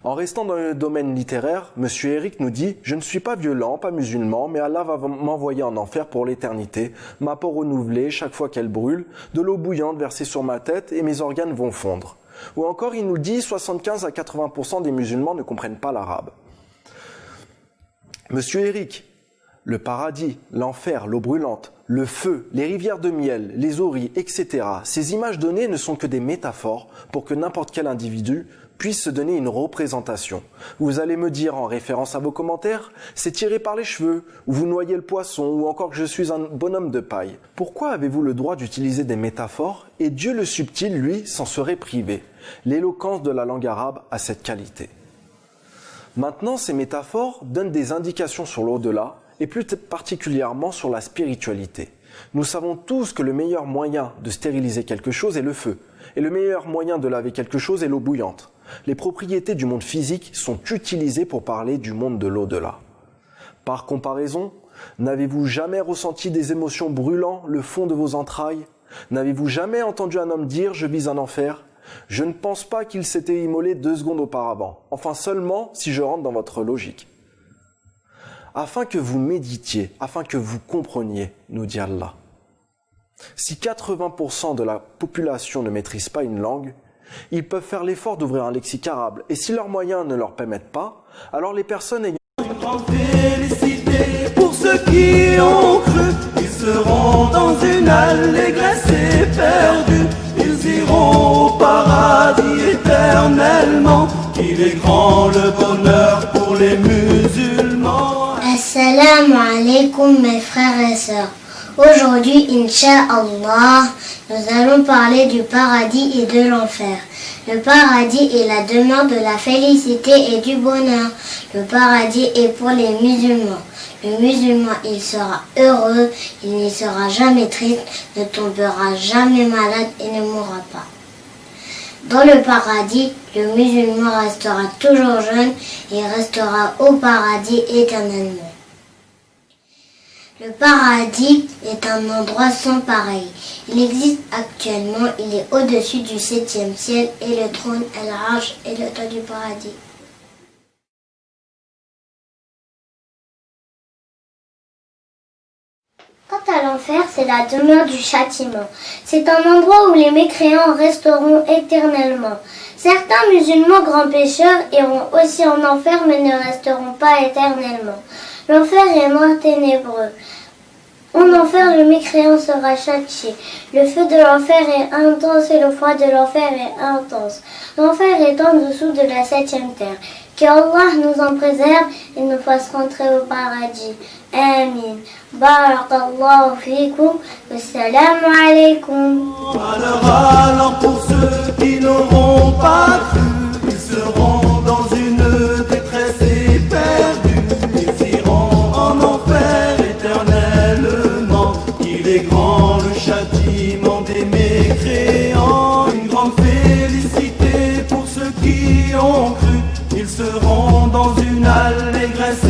En restant dans le domaine littéraire, Monsieur Eric nous dit « Je ne suis pas violent, pas musulman, mais Allah va m'envoyer en enfer pour l'éternité, ma peau renouvelée chaque fois qu'elle brûle, de l'eau bouillante versée sur ma tête et mes organes vont fondre. » Ou encore il nous dit « 75 à 80% des musulmans ne comprennent pas l'arabe. » Monsieur Eric, le paradis, l'enfer, l'eau brûlante, le feu, les rivières de miel, les oris, etc. Ces images données ne sont que des métaphores pour que n'importe quel individu puisse se donner une représentation. Vous allez me dire en référence à vos commentaires, c'est tiré par les cheveux, ou vous noyez le poisson, ou encore que je suis un bonhomme de paille. Pourquoi avez-vous le droit d'utiliser des métaphores et Dieu le subtil, lui, s'en serait privé? L'éloquence de la langue arabe a cette qualité. Maintenant, ces métaphores donnent des indications sur l'au-delà, et plus particulièrement sur la spiritualité. Nous savons tous que le meilleur moyen de stériliser quelque chose est le feu, et le meilleur moyen de laver quelque chose est l'eau bouillante. Les propriétés du monde physique sont utilisées pour parler du monde de l'au-delà. Par comparaison, n'avez-vous jamais ressenti des émotions brûlant le fond de vos entrailles? N'avez-vous jamais entendu un homme dire « je vis un enfer » ? Je ne pense pas qu'il s'était immolé 2 secondes auparavant, enfin seulement si je rentre dans votre logique. Afin que vous méditiez, afin que vous compreniez, nous dit Allah. Si 80% de la population ne maîtrise pas une langue, ils peuvent faire l'effort d'ouvrir un lexique arabe. Et si leurs moyens ne leur permettent pas, alors les personnes ayant... Une grande félicité pour ceux qui ont cru, ils seront dans une allégresse éperdue. Ils iront au paradis éternellement. Il est grand le bonheur pour les musulmans. Assalamu alaikum mes frères et sœurs. Aujourd'hui, Inch'Allah, nous allons parler du paradis et de l'enfer. Le paradis est la demeure de la félicité et du bonheur. Le paradis est pour les musulmans. Le musulman, il sera heureux, il n'y sera jamais triste, ne tombera jamais malade et ne mourra pas. Dans le paradis, le musulman restera toujours jeune et restera au paradis éternellement. Le paradis est un endroit sans pareil. Il existe actuellement, il est au-dessus du 7e ciel et le trône Al-Arsh est le toit du paradis. Quant à l'enfer, c'est la demeure du châtiment. C'est un endroit où les mécréants resteront éternellement. Certains musulmans grands pécheurs iront aussi en enfer mais ne resteront pas éternellement. L'enfer est noir ténébreux. En enfer, le mécréant sera châtié. Le feu de l'enfer est intense et le froid de l'enfer est intense. L'enfer est en dessous de la 7e terre. Qu'Allah nous en préserve et nous fasse rentrer au paradis. Amin. Barakallahu fikum. Wassalamu alaikum. Alors pour ceux qui n'auront pas cru, ils seront dans une détresse éperdue. Ils iront en enfer éternellement. Il est grand le châtiment des mécréants. Une grande félicité pour ceux qui ont cru. Ils seront dans une allégresse